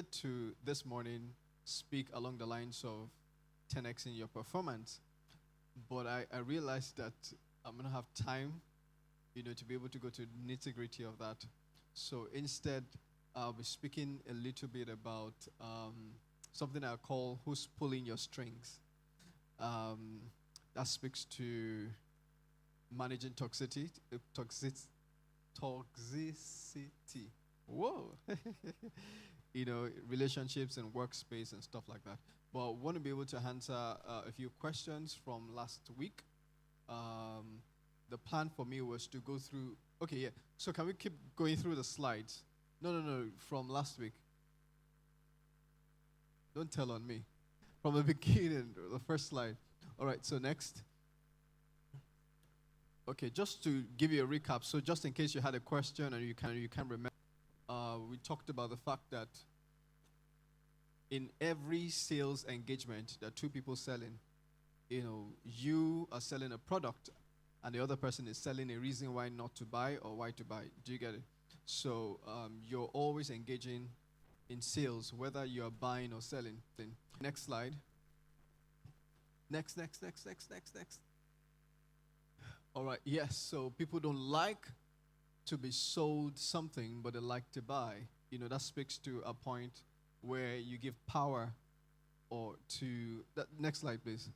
intended to this morning speak along the lines of 10x in your performance, but I realized that I'm gonna have time, to be able to go to the nitty gritty of that. So instead, I'll be speaking a little bit about something I call "Who's Pulling Your Strings." Um, that speaks to managing toxicity. Whoa, relationships and workspace and stuff like that. But want to be able to answer a few questions from last week. The plan for me was to go through. Okay, yeah. So can we keep going through the slides? No, no, no. From last week. Don't tell on me. From the beginning, the first slide. All right. So next. Okay, just to give you a recap. So just in case you had a question and you can't remember, we talked about the fact that in every sales engagement, there are two people selling. You are selling a product, and the other person is selling a reason why not to buy or why to buy. Do you get it? So you're always engaging in sales, whether you're buying or selling. Next slide. Next. All right, yes, so people don't like to be sold something, but they like to buy. That speaks to a point where you give power or to, next slide, please.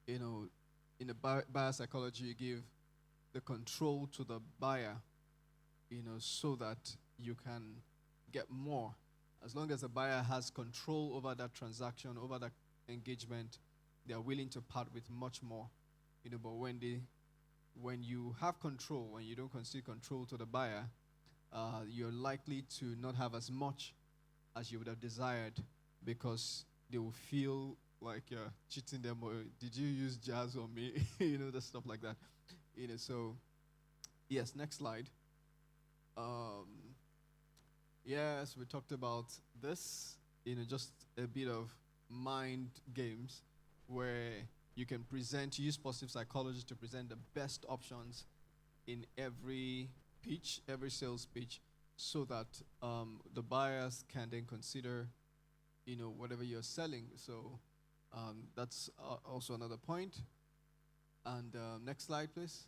In the buyer psychology, you give the control to the buyer, so that you can get more. As long as the buyer has control over that transaction, over that engagement, they are willing to part with much more. But when you have control, when you don't concede control to the buyer, you're likely to not have as much as you would have desired, because they will feel like you're cheating them, or did you use jazz on me? The stuff like that. So yes, next slide. Yes, we talked about this, just a bit of mind games where you can use positive psychology to present the best options in every pitch, every sales pitch, so that the buyers can then consider, whatever you're selling. So that's also another point. And next slide, please.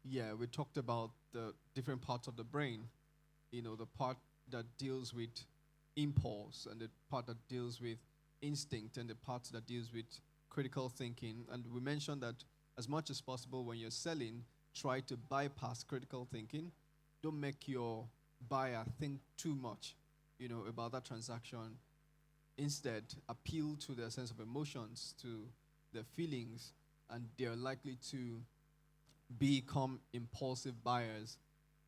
Yeah, we talked about the different parts of the brain. The part that deals with impulse, and the part that deals with instinct, and the part that deals with critical thinking. And we mentioned that as much as possible when you're selling, try to bypass critical thinking. Don't make your buyer think too much, about that transaction. Instead, appeal to their sense of emotions, to their feelings, and they're likely to become impulsive buyers.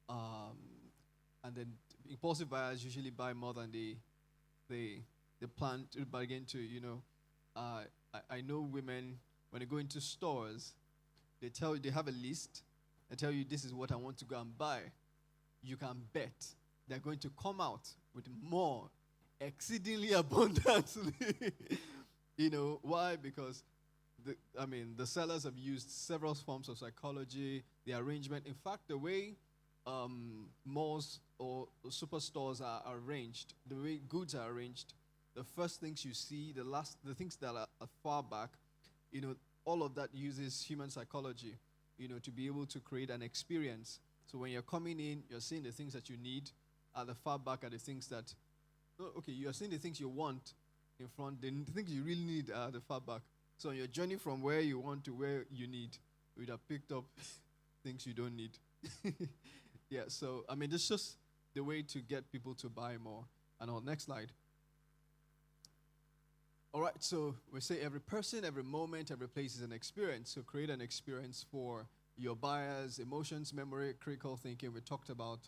And then impulsive buyers usually buy more than they plan to bargain to. I know women, when they go into stores, they have a list and tell you, this is what I want to go and buy. You can bet they're going to come out with more, exceedingly abundantly. Why? Because the sellers have used several forms of psychology, the arrangement. In fact, the way malls or superstores are arranged, the way goods are arranged, the first things you see, the things that are far back, all of that uses human psychology, to be able to create an experience. So when you're coming in, you're seeing the things that you need. At the far back are the things that, you're seeing the things you want in front. The things you really need are the far back. So on your journey from where you want to where you need, you would have picked up things you don't need. Yeah, so, this is just the way to get people to buy more. And on next slide. All right, so we say every person, every moment, every place is an experience. So create an experience for your buyers, emotions, memory, critical thinking. We talked about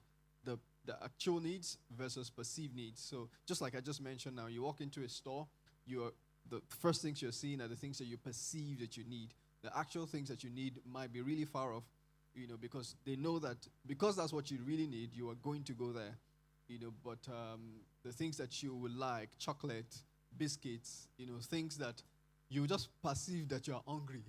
the actual needs versus perceived needs. So just like I just mentioned now, you walk into a store, the first things you're seeing are the things that you perceive that you need. The actual things that you need might be really far off, because they know that because that's what you really need, you are going to go there. But the things that you would like, chocolate, biscuits, things that you just perceive that you are hungry.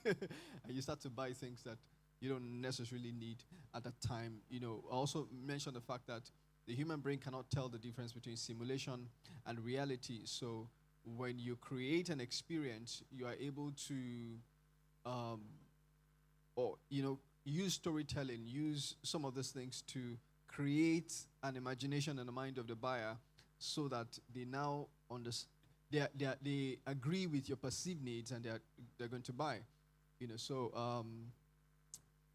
And you start to buy things that you don't necessarily need at that time. I also mentioned the fact that The human brain cannot tell the difference between simulation and reality. So when you create an experience, you are able to, um, or use storytelling, use some of these things to create an imagination in the mind of the buyer, so that they now understand. They agree with your perceived needs, and they're going to buy. So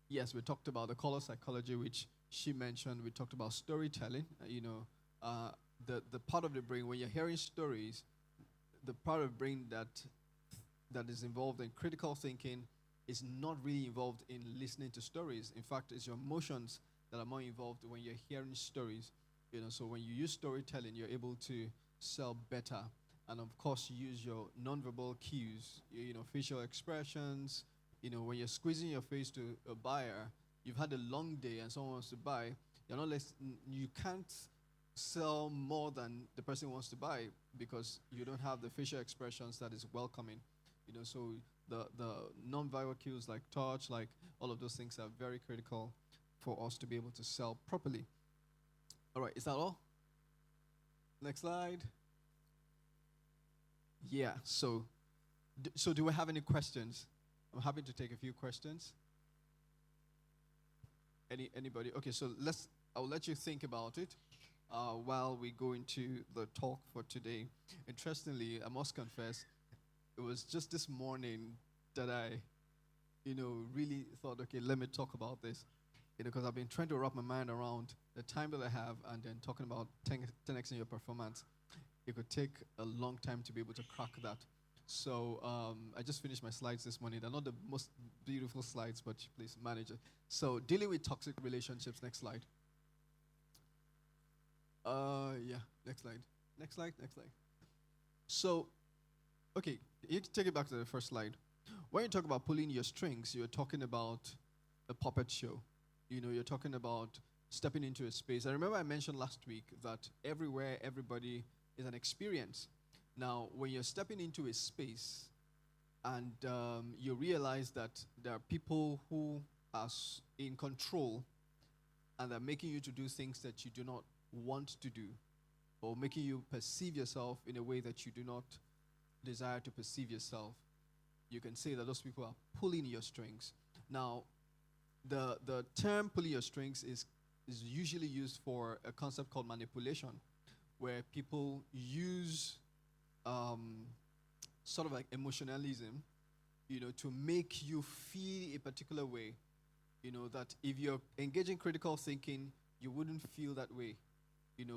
yes, we talked about the color psychology, which she mentioned. We talked about storytelling. The part of the brain when you're hearing stories, the part of the brain that is involved in critical thinking is not really involved in listening to stories. In fact, it's your emotions that are more involved when you're hearing stories. So when you use storytelling, you're able to sell better, and of course, you use your nonverbal cues. Facial expressions. When you're squeezing your face to a buyer, you've had a long day, and someone wants to buy. You can't sell more than the person wants to buy, because you don't have the facial expressions that is welcoming. So the non-verbal cues like touch, like all of those things are very critical for us to be able to sell properly. All right, is that all? Next slide. Yeah. So do we have any questions? I'm happy to take a few questions. Anybody? Okay, so I'll let you think about it while we go into the talk for today. Interestingly, I must confess, it was just this morning that I, really thought, okay, let me talk about this. Because I've been trying to wrap my mind around the time that I have, and then talking about 10x in your performance. It could take a long time to be able to crack that. So I just finished my slides this morning. They're not the most beautiful slides, but please manage it. So dealing with toxic relationships. Next slide. Yeah, next slide. Next slide. So, okay, you take it back to the first slide. When you talk about pulling your strings, you're talking about a puppet show. You're talking about stepping into a space. I remember I mentioned last week that everywhere, everybody is an experience. Now, when you're stepping into a space and you realize that there are people who are in control, and they're making you to do things that you do not want to do, or making you perceive yourself in a way that you do not desire to perceive yourself, you can say that those people are pulling your strings. Now, the term pulling your strings is usually used for a concept called manipulation, where people use sort of like emotionalism, to make you feel a particular way. That if you're engaging critical thinking, you wouldn't feel that way.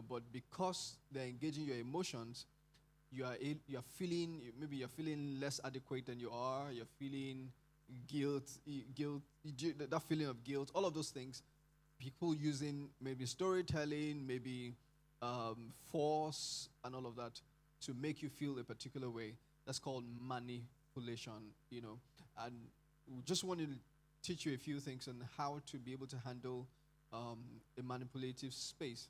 But because they're engaging your emotions, you're feeling, maybe you're feeling less adequate than you are. You're feeling guilt, that feeling of guilt, all of those things. People using maybe storytelling, maybe force, and all of that to make you feel a particular way. That's called manipulation. And we just wanted to teach you a few things on how to be able to handle a manipulative space.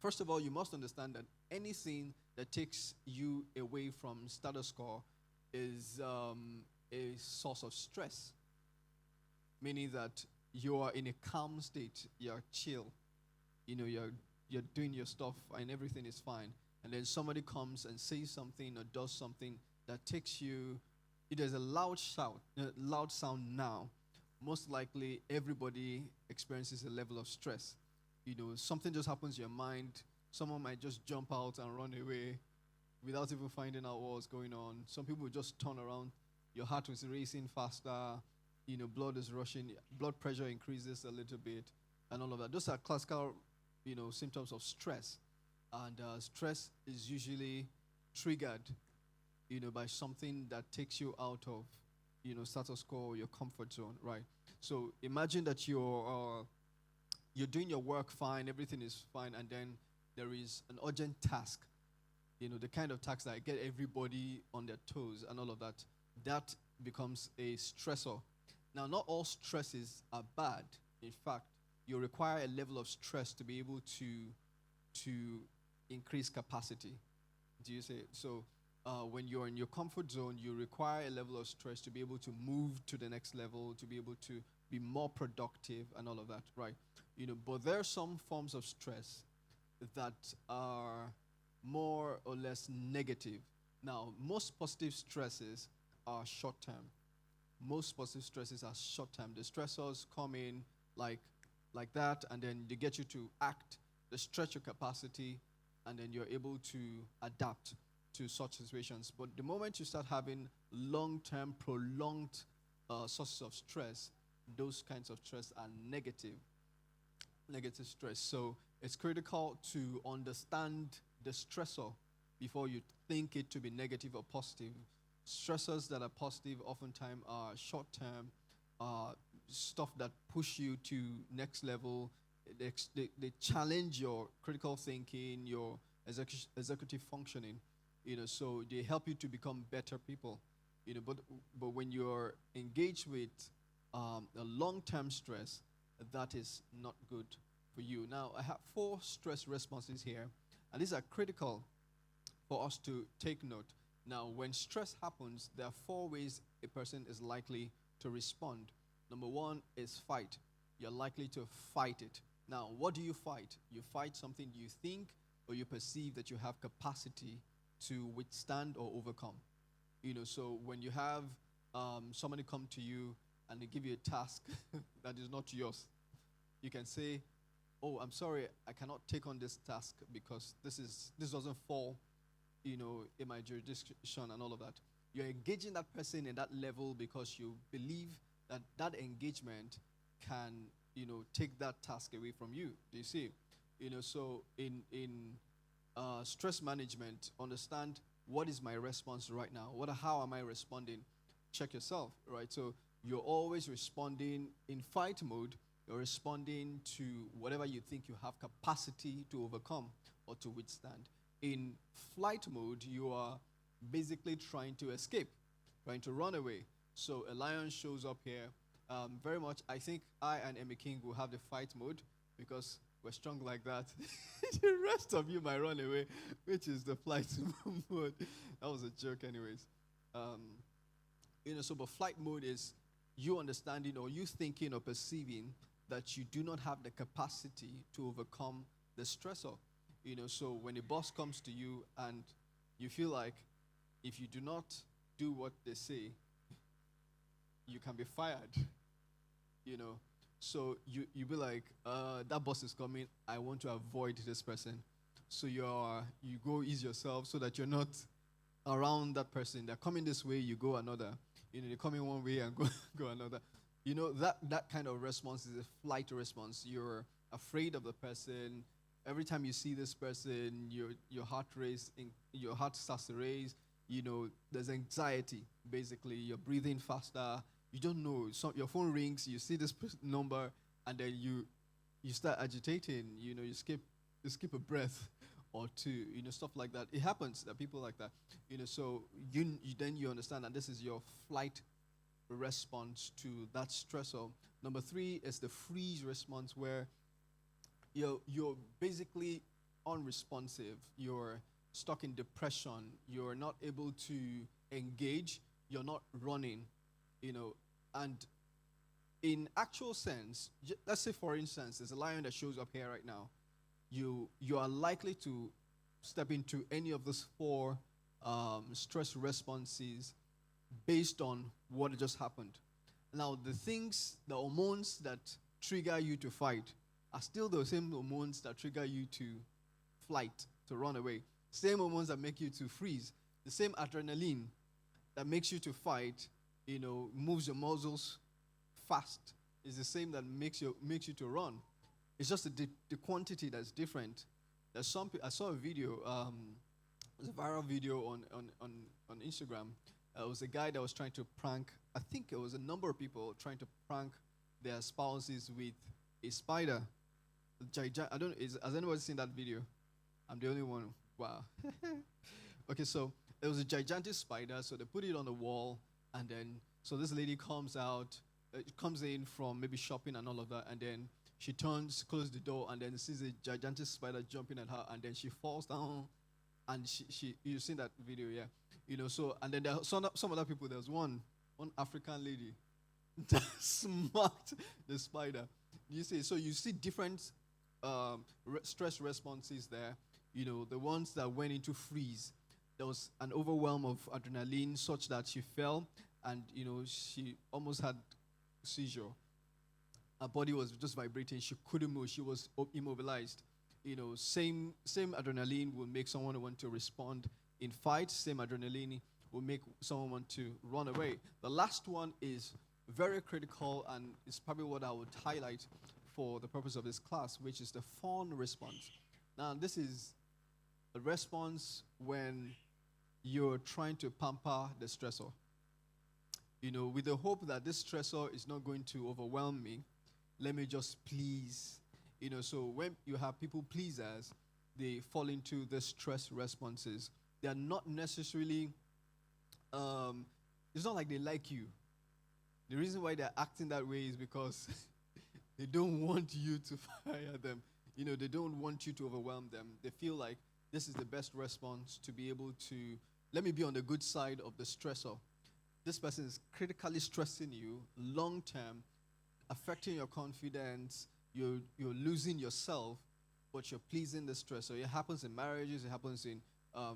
First of all, you must understand that anything that takes you away from status quo is a source of stress, meaning that you are in a calm state, you're chill, you're doing your stuff and everything is fine, and then somebody comes and says something or does something that takes you, there's a loud sound now. Most likely everybody experiences a level of stress. Something just happens in your mind. Someone might just jump out and run away without even finding out what was going on. Some people just turn around. Your heart is racing faster. Blood is rushing. Blood pressure increases a little bit, and all of that. Those are classical, symptoms of stress. And stress is usually triggered, by something that takes you out of, status quo or your comfort zone, right? So imagine that you're doing your work fine, everything is fine, and then there is an urgent task, the kind of task that get everybody on their toes and all of that. That becomes a stressor. Now, not all stresses are bad. In fact, you require a level of stress to be able to increase capacity. Do you say so? When you're in your comfort zone, you require a level of stress to be able to move to the next level, to be able to be more productive and all of that, right? But there are some forms of stress that are more or less negative. Now, most positive stresses are short term. Most positive stresses are short term. The stressors come in like like that, and then they get you to act, they stretch your capacity, and then you're able to adapt to such situations. But the moment you start having long term, prolonged sources of stress, those kinds of stress are negative stress. So it's critical to understand the stressor before you think it to be negative or positive. Stressors that are positive oftentimes are short term, stuff that push you to next level. They challenge your critical thinking, your executive functioning. So they help you to become better people. But when you're engaged with a long-term stress, that is not good for you. Now, I have four stress responses here, and these are critical for us to take note. Now, when stress happens, there are four ways a person is likely to respond. Number one is fight. You're likely to fight it. Now, what do you fight? You fight something you think or you perceive that you have capacity to withstand or overcome. So when you have somebody come to you and they give you a task that is not yours, you can say, "Oh, I'm sorry, I cannot take on this task because this doesn't fall, in my jurisdiction," and all of that. You're engaging that person in that level because you believe that that engagement can, take that task away from you. Do you see? So in stress management, understand what is my response right now. How am I responding? Check yourself, right? So you're always responding in fight mode. You're responding to whatever you think you have capacity to overcome or to withstand. In flight mode, you are basically trying to escape, trying to run away. So a lion shows up here. Very much, I think I and Emmy King will have the fight mode because we're strong like that. The rest of you might run away, which is the flight mode. That was a joke, anyways. But flight mode is you understanding or you thinking or perceiving that you do not have the capacity to overcome the stressor. So when a boss comes to you and you feel like if you do not do what they say, you can be fired. So you be like, that boss is coming, I want to avoid this person. So you go ease yourself so that you're not around that person. They're coming this way, you go another. They're coming one way and go another. That kind of response is a flight response. You're afraid of the person. Every time you see this person, your heart starts to race. There's anxiety. Basically, you're breathing faster. You don't know. Your phone rings. You see this number, and then you start agitating. You skip a breath or two. Stuff like that. It happens that people like that. So you understand that this is your flight response to that stressor. Number three is the freeze response, where you're basically unresponsive. You're stuck in depression. You're not able to engage. You're not running. And in actual sense, let's say for instance, there's a lion that shows up here right now. You are likely to step into any of those four stress responses based on what just happened. Now, the hormones that trigger you to fight are still the same hormones that trigger you to flight, to run away. Same hormones that make you to freeze. The same adrenaline that makes you to fight, moves your muscles fast. Is the same that makes you to run. It's just the quantity that's different. There's I saw a video, it was a viral video on Instagram. It was a guy that was trying to prank, I think it was a number of people trying to prank their spouses with a spider. Has anybody seen that video? I'm the only one. Wow. Okay, so there was a gigantic spider, so they put it on the wall, and then, so this lady comes in from maybe shopping and all of that, and then she closes the door, and then sees a gigantic spider jumping at her, and then she falls down, and you've seen that video, yeah? So, and then there are some other people. There was one African lady that smacked the spider. You see, so you see different stress responses there. The ones that went into freeze. There was an overwhelm of adrenaline such that she fell, and she almost had seizure. Her body was just vibrating. She couldn't move. She was immobilized. Same adrenaline will make someone want to respond in fight. Same adrenaline will make someone want to run away. The last one is very critical, and it's probably what I would highlight for the purpose of this class, which is the fawn response. Now, this is a response when you're trying to pamper the stressor. With the hope that this stressor is not going to overwhelm me, let me just please. So when you have people pleasers, they fall into the stress responses. They are not necessarily, it's not like they like you. The reason why they're acting that way is because they don't want you to fire them. They don't want you to overwhelm them. They feel like this is the best response to be able to, let me be on the good side of the stressor. This person is critically stressing you long term, affecting your confidence. You're losing yourself, but you're pleasing the stressor. It happens in marriages, it happens in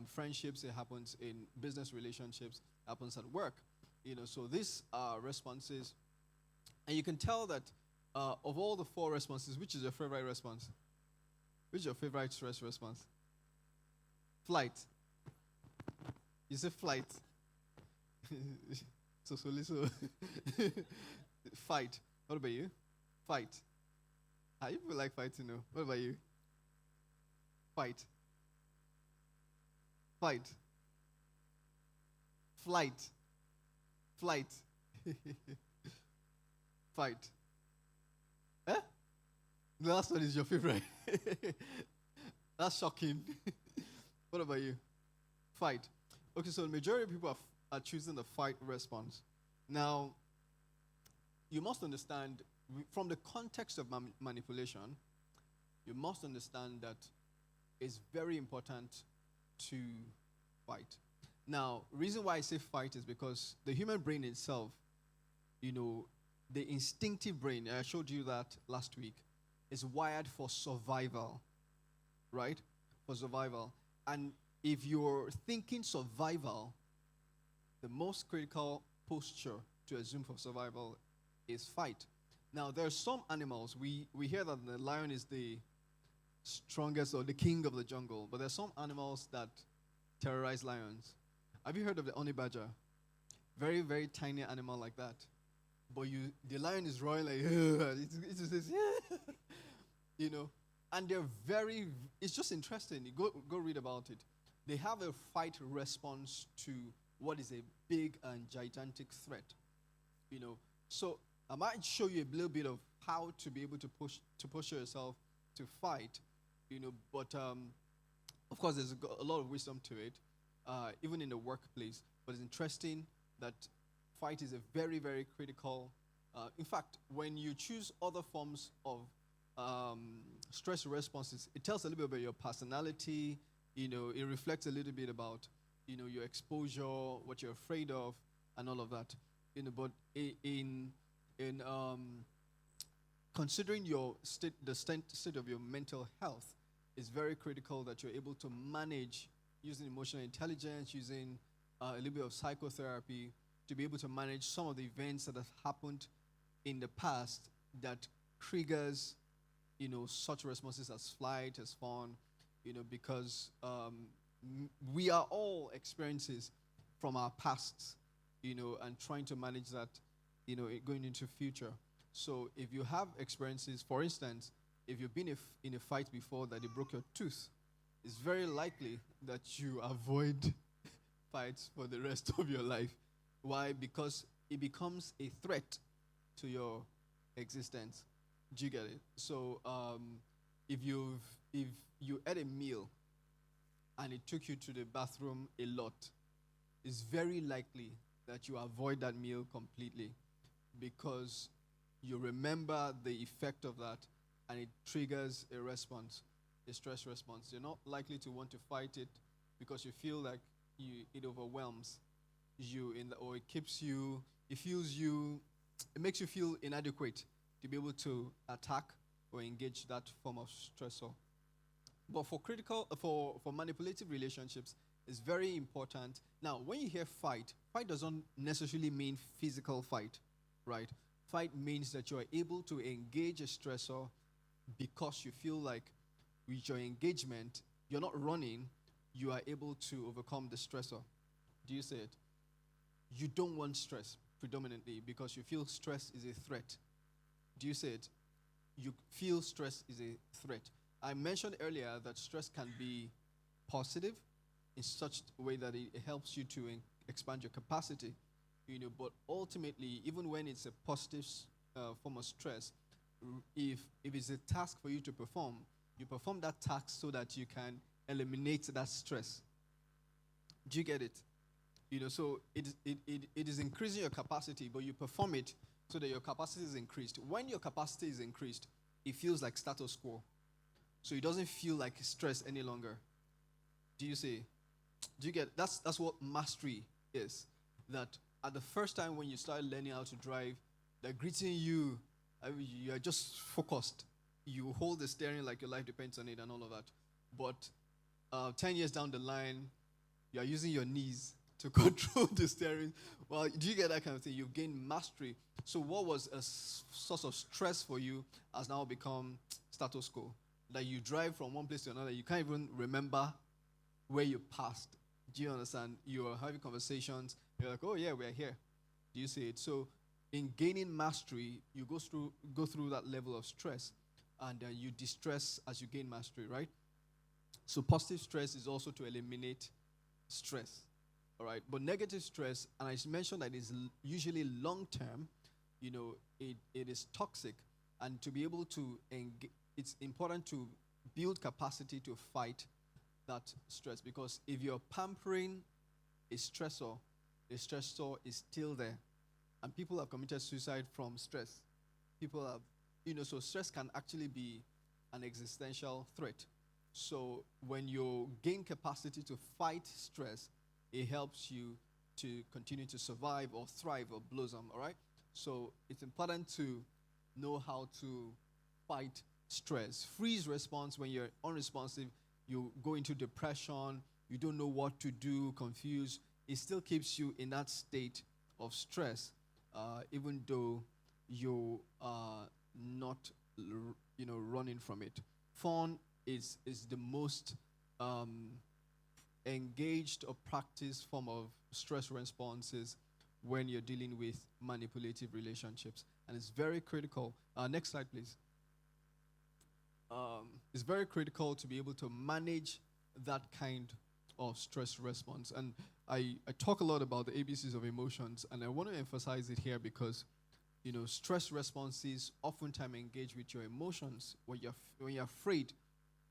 friendships, it happens in business relationships, it happens at work. So these are responses, and you can tell that of all the 4 responses, which is your favorite response? Which is your favorite stress response? Flight. You say flight. so. Fight. What about you? Fight. You people like fighting, no? What about you? Fight. Fight. Flight. Flight. Fight. Eh? The last one is your favorite. That's shocking. What about you? Fight. Okay, so the majority of people are choosing the fight response. Now, you must understand, from the context of manipulation, you must understand that it's very important to fight. Now, reason why I say fight is because the human brain itself, the instinctive brain, I showed you that last week, is wired for survival, right? For survival. And if you're thinking survival, the most critical posture to assume for survival is fight. Now, there are some animals, we hear that the lion is the strongest or the king of the jungle, but there are some animals that terrorize lions. Have you heard of the honey badger? Very, very tiny animal like that. But the lion is roaring like, it says, yeah. And they're very, it's just interesting. You go read about it. They have a fight response to what is a big and gigantic threat. So I might show you a little bit of how to be able to push yourself to fight, but of course there's a lot of wisdom to it, even in the workplace. But it's interesting that fight is a very, very critical. In fact, when you choose other forms of stress responses, it tells a little bit about your personality. It reflects a little bit about your exposure, what you're afraid of, and all of that. But in considering your the state of your mental health, it's very critical that you're able to manage using emotional intelligence, using a little bit of psychotherapy to be able to manage some of the events that have happened in the past that triggers, such responses as flight, as fawn, because we are all experiences from our pasts, and trying to manage that, going into future. So if you have experiences, for instance, if you've been in a fight before that you broke your tooth, it's very likely that you avoid fights for the rest of your life. Why? Because it becomes a threat to your existence. Do you get it? So if you ate a meal and it took you to the bathroom a lot, it's very likely that you avoid that meal completely because you remember the effect of that and it triggers a response, a stress response. You're not likely to want to fight it because you feel like it overwhelms you or it keeps you, it makes you feel inadequate to be able to attack or engage that form of stressor. But for manipulative relationships, it's very important. Now, when you hear fight, fight doesn't necessarily mean physical fight, right? Fight means that you are able to engage a stressor because you feel like with your engagement, you're not running, you are able to overcome the stressor. Do you see it? You don't want stress predominantly because you feel stress is a threat. Do you see it? You feel stress is a threat. I mentioned earlier that stress can be positive in such a way that it helps you to expand your capacity, but ultimately, even when it's a positive form of stress, if it's a task for you to perform, you perform that task so that you can eliminate that stress. Do you get it? So it is increasing your capacity, but you perform it so that your capacity is increased. When your capacity is increased, it feels like status quo. So it doesn't feel like stress any longer. Do you see? Do you get? That's what mastery is. That at the first time when you start learning how to drive, they're greeting you. You are just focused. You hold the steering like your life depends on it and all of that. But 10 years down the line, you are using your knees to control the steering. Well, do you get that kind of thing? You've gained mastery. So what was a source of stress for you has now become status quo. That you drive from one place to another, you can't even remember where you passed. Do you understand? You are having conversations. You're like, oh yeah, we're here. Do you see it? So in gaining mastery, you go through that level of stress, and you distress as you gain mastery, right? So positive stress is also to eliminate stress, all right? But negative stress, and I mentioned that is usually long-term, it is toxic, and to be able to it's important to build capacity to fight that stress, because if you're pampering a stressor, the stressor is still there, and people have committed suicide from stress. People have, so stress can actually be an existential threat. So when you gain capacity to fight stress, it helps you to continue to survive or thrive or blossom, all right? So it's important to know how to fight stress. Freeze response, when you're unresponsive, you go into depression, you don't know what to do, confused. It still keeps you in that state of stress, even though you are not, running from it. Fun is the most engaged or practiced form of stress responses when you're dealing with manipulative relationships. And it's very critical. Next slide, please. It's very critical to be able to manage that kind of stress response. And I talk a lot about the ABCs of emotions, and I want to emphasize it here because, stress responses oftentimes engage with your emotions. When you're afraid,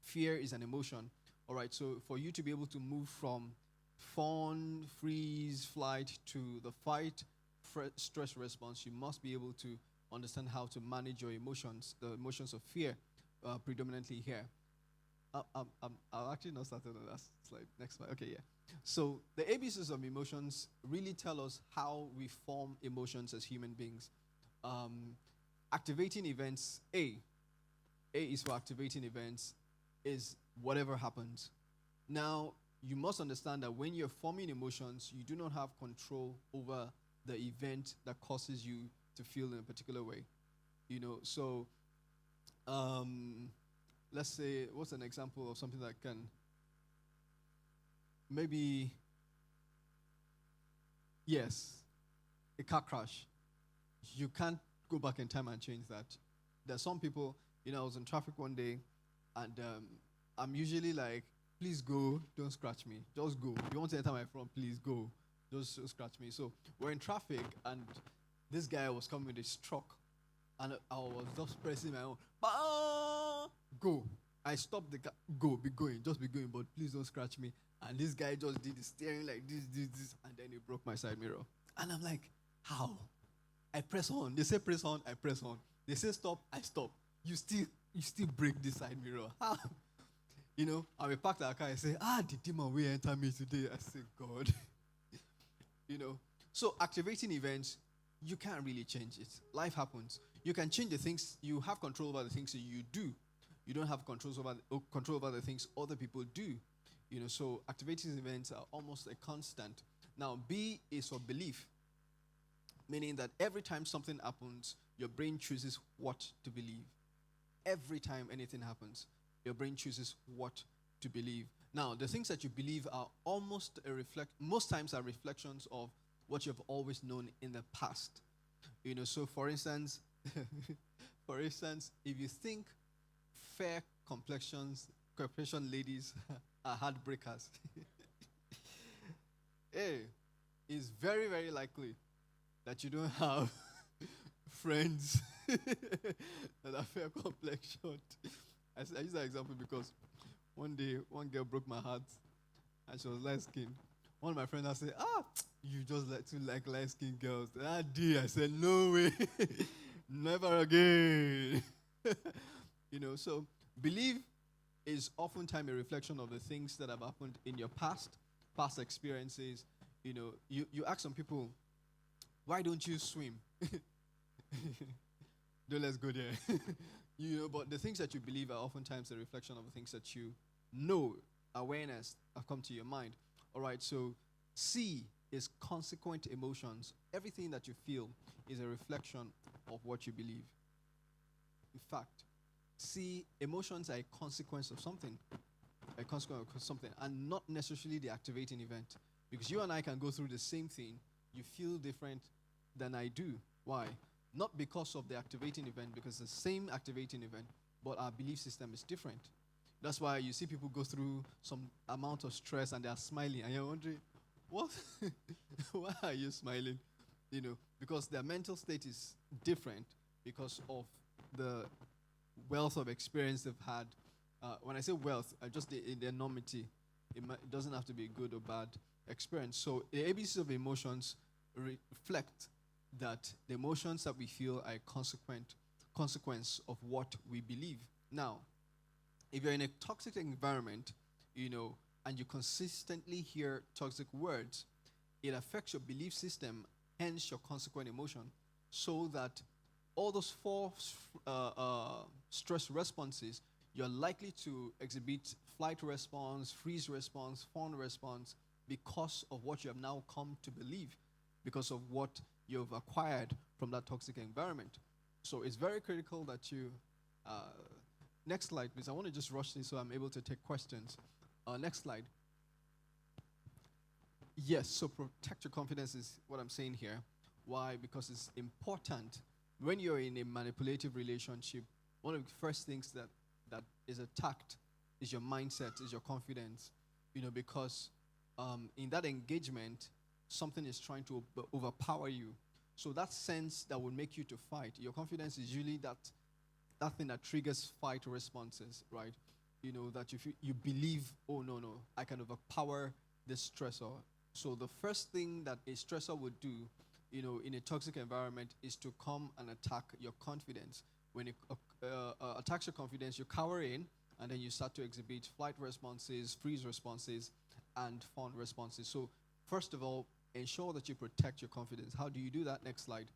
fear is an emotion. All right, so for you to be able to move from fawn, freeze, flight to the fight stress response, you must be able to understand how to manage your emotions, the emotions of fear, predominantly here. I'll actually not start on the last slide. Next slide. Okay, yeah. So the ABCs of emotions really tell us how we form emotions as human beings. Activating events, A is for activating events, is whatever happens. Now, you must understand that when you're forming emotions, you do not have control over the event that causes you to feel in a particular way. So let's say, what's an example of something that can maybe, yes, a car crash. You can't go back in time and change that. There's some people, I was in traffic one day, and I'm usually like, please go, don't scratch me. Just go. If you want to enter my front, please go. Just scratch me. So we're in traffic, and this guy was coming with his truck, and I was just pressing my own. Go. I stopped the car. Go, be going, just be going, but please don't scratch me. And this guy just did the steering like this, and then he broke my side mirror. And I'm like, how? I press on. They say press on, I press on. They say stop, I stop. You still break this side mirror. How? I will park the car and say, the demon will enter me today. I say, God. So activating events, you can't really change it. Life happens. You can change the things, you have control over the things that you do. You don't have control over the things other people do. So activating events are almost a constant. Now, B is for belief, meaning that every time something happens, your brain chooses what to believe. Every time anything happens, your brain chooses what to believe. Now, the things that you believe are most times are reflections of what you've always known in the past. So for instance, if you think fair complexion ladies are heartbreakers, hey, it's very, very likely that you don't have friends that are fair complexioned. I use that example because one day, one girl broke my heart and she was light skinned. One of my friends I said, you just like light skinned girls. That day I said, no way. Never again. So belief is oftentimes a reflection of the things that have happened in your past experiences. You ask some people, why don't you swim? Don't let's go there. But the things that you believe are oftentimes a reflection of the things that you know. Awareness have come to your mind. All right, so C is consequent emotions. Everything that you feel is a reflection of what you believe. In fact, C, emotions are a consequence of something. And not necessarily the activating event. Because you and I can go through the same thing. You feel different than I do. Why? Not because of the activating event, because the same activating event, but our belief system is different. That's why you see people go through some amount of stress and they are smiling, and you're wondering, what? Why are you smiling? Because their mental state is different because of the wealth of experience they've had. When I say wealth, just the enormity. It doesn't have to be good or bad experience. So the ABCs of emotions reflect that the emotions that we feel are a consequence of what we believe. Now, if you're in a toxic environment, and you consistently hear toxic words, it affects your belief system, hence your consequent emotion, so that all those four stress responses, you're likely to exhibit flight response, freeze response, fawn response, because of what you have now come to believe, because of what you've acquired from that toxic environment. So it's very critical that you... next slide, please. I want to just rush this so I'm able to take questions. Next slide. Yes, so protect your confidence is what I'm saying here. Why? Because it's important. When you're in a manipulative relationship, one of the first things that is attacked is your mindset, is your confidence. Because in that engagement, something is trying to overpower you. So that sense that will make you to fight. Your confidence is usually that thing that triggers fight responses, right? That you believe, oh, no, I can overpower this stressor. So the first thing that a stressor would do, in a toxic environment is to come and attack your confidence. When it attacks your confidence, you cower in, and then you start to exhibit flight responses, freeze responses, and fawn responses. So first of all, ensure that you protect your confidence. How do you do that? Next slide.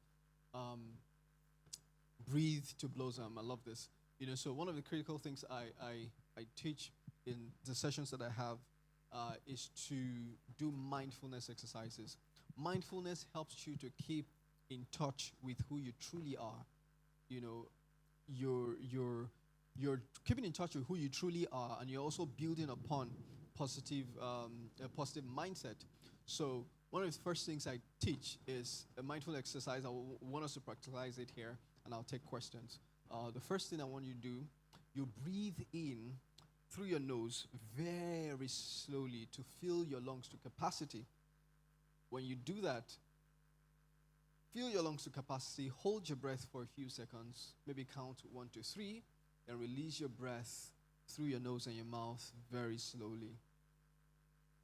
Breathe to blossom. I love this. So one of the critical things I teach in the sessions that I have is to do mindfulness exercises. Mindfulness helps you to keep in touch with who you truly are. You're keeping in touch with who you truly are, and you're also building upon a positive mindset. So one of the first things I teach is a mindful exercise. I want us to practicalize it here, and I'll take questions. The first thing I want you to do, you breathe in through your nose very slowly to fill your lungs to capacity. When you do that, fill your lungs to capacity, hold your breath for a few seconds, maybe count 1 to 3, and release your breath through your nose and your mouth very slowly.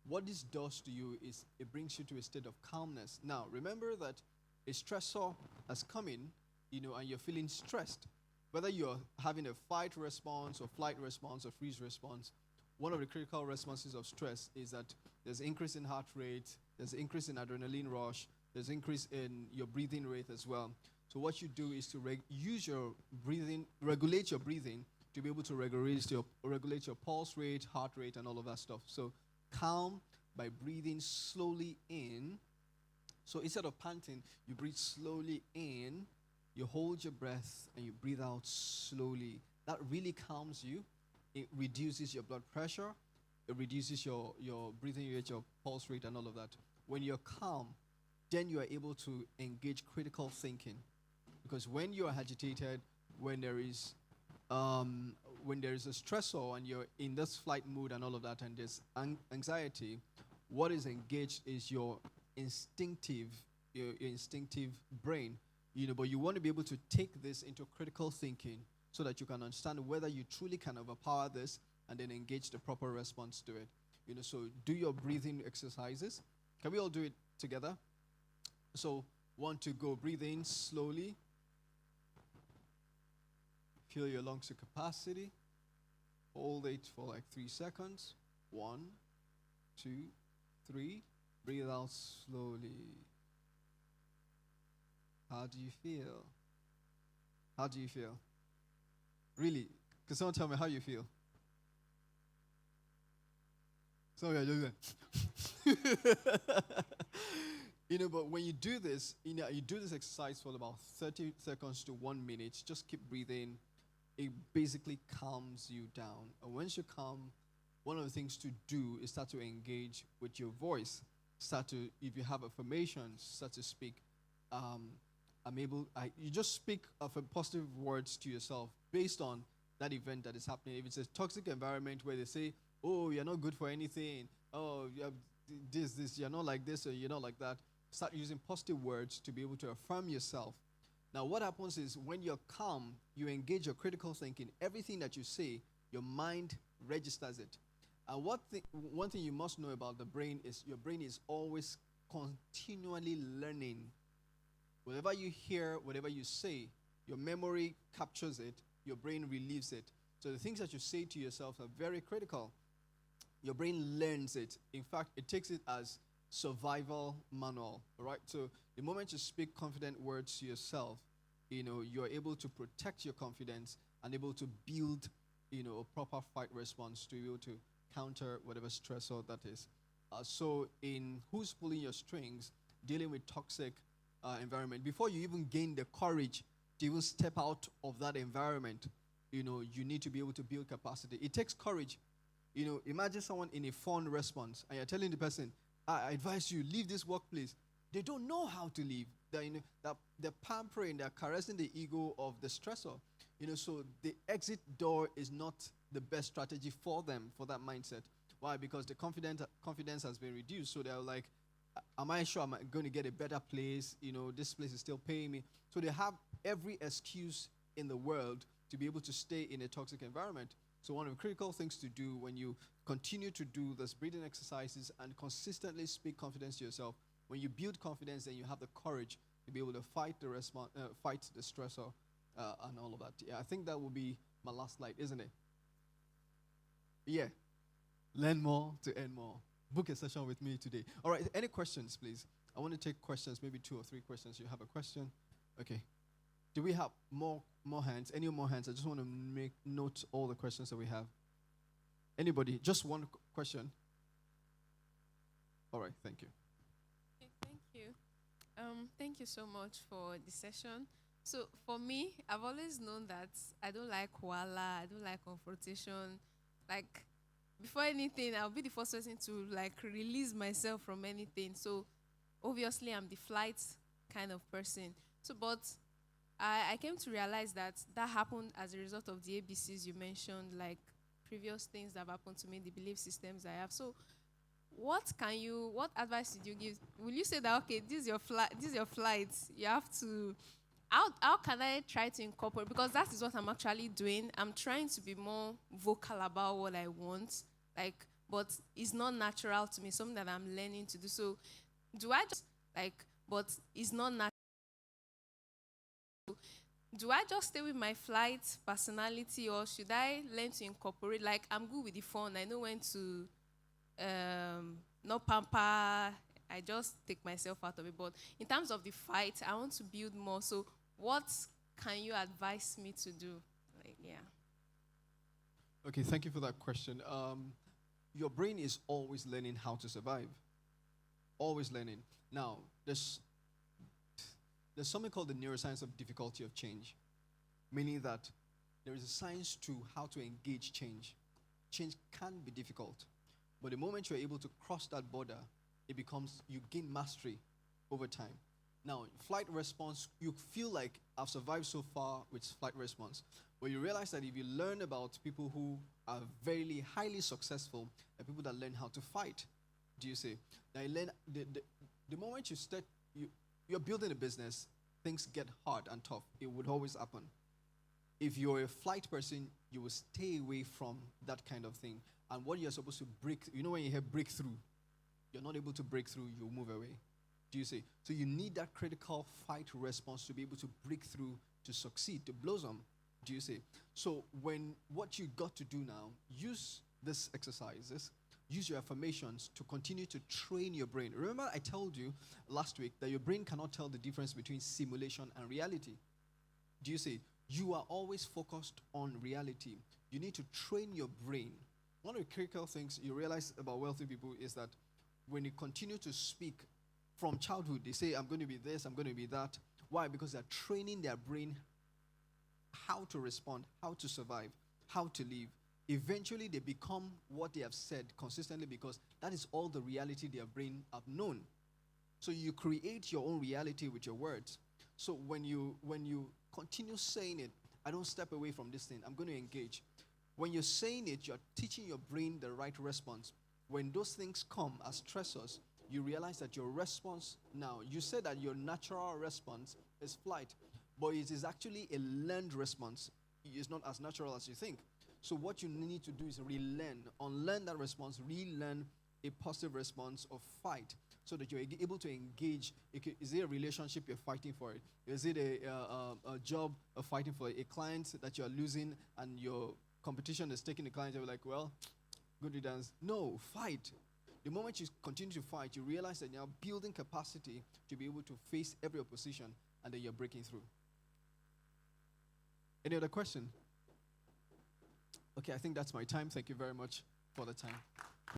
What this does to you is it brings you to a state of calmness. Now, remember that a stressor has come in, and you're feeling stressed. Whether you're having a fight response or flight response or freeze response, one of the critical responses of stress is that there's increase in heart rate, there's increase in adrenaline rush, There's increase in your breathing rate as well. So what you do is to use your breathing, regulate your breathing to be able to regulate your pulse rate, heart rate, and all of that stuff. So calm by breathing slowly in. So instead of panting, you breathe slowly in, you hold your breath, and you breathe out slowly. That really calms you. It reduces your blood pressure. It reduces your breathing rate, your pulse rate, and all of that. When you're calm, then you are able to engage critical thinking. Because when you are agitated, when there is a stressor and you're in this flight mood and all of that, and there's anxiety, what is engaged is your instinctive brain. But you want to be able to take this into critical thinking so that you can understand whether you truly can overpower this and then engage the proper response to it. So do your breathing exercises. Can we all do it together? So, 1, 2, go. Breathe in slowly. Fill your lungs to capacity. Hold it for like 3 seconds. 1, 2, 3. Breathe out slowly. How do you feel? How do you feel? Really? Can someone tell me how you feel? Some of you are just like but when you do this, you do this exercise for about 30 seconds to 1 minute. Just keep breathing. It basically calms you down. And once you calm, one of the things to do is start to engage with your voice. If you have affirmations, start to speak. You just speak of a positive words to yourself based on that event that is happening. If it's a toxic environment where they say, oh, you're not good for anything. Oh, you have this, you're not like this or you're not like that. Start using positive words to be able to affirm yourself. Now, what happens is when you're calm, you engage your critical thinking. Everything that you say, your mind registers it. And one thing you must know about the brain is your brain is always continually learning. Whatever you hear, whatever you say, your memory captures it, your brain relieves it. So the things that you say to yourself are very critical. Your brain learns it. In fact, it takes it as survival manual, right? So the moment you speak confident words to yourself, you're able to protect your confidence and able to build, a proper fight response to be able to counter whatever stressor that is. So in Who's Pulling Your Strings, dealing with toxic environment, before you even gain the courage to even step out of that environment, you need to be able to build capacity. It takes courage. Imagine someone in a phone response and you're telling the person, I advise you, leave this workplace. They don't know how to leave. They're pampering, they're caressing the ego of the stressor. So the exit door is not the best strategy for them, for that mindset. Why? Because the confidence has been reduced. So they're like, am I sure I'm going to get a better place? This place is still paying me. So they have every excuse in the world to be able to stay in a toxic environment. So one of the critical things to do when you continue to do this breathing exercises and consistently speak confidence to yourself, when you build confidence, then you have the courage to be able to fight the stressor and all of that. Yeah, I think that will be my last slide, isn't it? Yeah. Learn more to earn more. Book a session with me today. All right, any questions, please? I want to take questions, maybe 2 or 3 questions. You have a question? Okay. Do we have more hands? Any more hands? I just want to make note all the questions that we have. Anybody? Just one question? All right, thank you. Okay, thank you. Thank you so much for the session. So for me, I've always known that I don't like koala, I don't like confrontation. Like, before anything, I'll be the first person to release myself from anything. So obviously I'm the flight kind of person. So but I came to realize that happened as a result of the ABCs you mentioned, like previous things that have happened to me, the belief systems I have. So what advice did you give? Will you say that, okay, this is your flight, you have to, how can I try to incorporate, because that is what I'm actually doing. I'm trying to be more vocal about what I want, but it's not natural to me, something that I'm learning to do. So do I just but it's not natural. Do I just stay with my flight personality, or should I learn to incorporate? I'm good with the phone. I know when to not pamper. I just take myself out of it. But in terms of the fight, I want to build more. So what can you advise me to do? Like, yeah. Okay, thank you for that question. Your brain is always learning how to survive. Always learning. Now, there's something called the neuroscience of difficulty of change, meaning that there is a science to how to engage change. Change can be difficult, but the moment you're able to cross that border, you gain mastery over time. Now, flight response, you feel like I've survived so far with flight response, but you realize that if you learn about people who are very highly successful, and people that learn how to fight, do you see? Now, you learn the moment you're building a business, things get hard and tough. It would always happen. If you're a flight person, you will stay away from that kind of thing. And what you're supposed to when you hear breakthrough, you're not able to break through, you move away. Do you see? So you need that critical fight response to be able to break through, to succeed, to blossom. Do you see? So what you got to do now, use this exercises, use your affirmations to continue to train your brain. Remember I told you last week that your brain cannot tell the difference between simulation and reality. Do you see? You are always focused on reality. You need to train your brain. One of the critical things you realize about wealthy people is that when you continue to speak from childhood, they say, I'm going to be this, I'm going to be that. Why? Because they're training their brain how to respond, how to survive, how to live. Eventually, they become what they have said consistently because that is all the reality their brain have known. So you create your own reality with your words. So when you continue saying it, I don't step away from this thing, I'm going to engage. When you're saying it, you're teaching your brain the right response. When those things come as stressors, you realize that your response now, you said that your natural response is flight, but it is actually a learned response. It's not as natural as you think. So what you need to do is unlearn that response, relearn a positive response of fight so that you're able to engage. Is it a relationship you're fighting for it? Is it a job of fighting for a client that you're losing and your competition is taking the client? You're like, well, good riddance. No, fight. The moment you continue to fight, you realize that you're building capacity to be able to face every opposition, and then you're breaking through. Any other question? Okay, I think that's my time. Thank you very much for the time.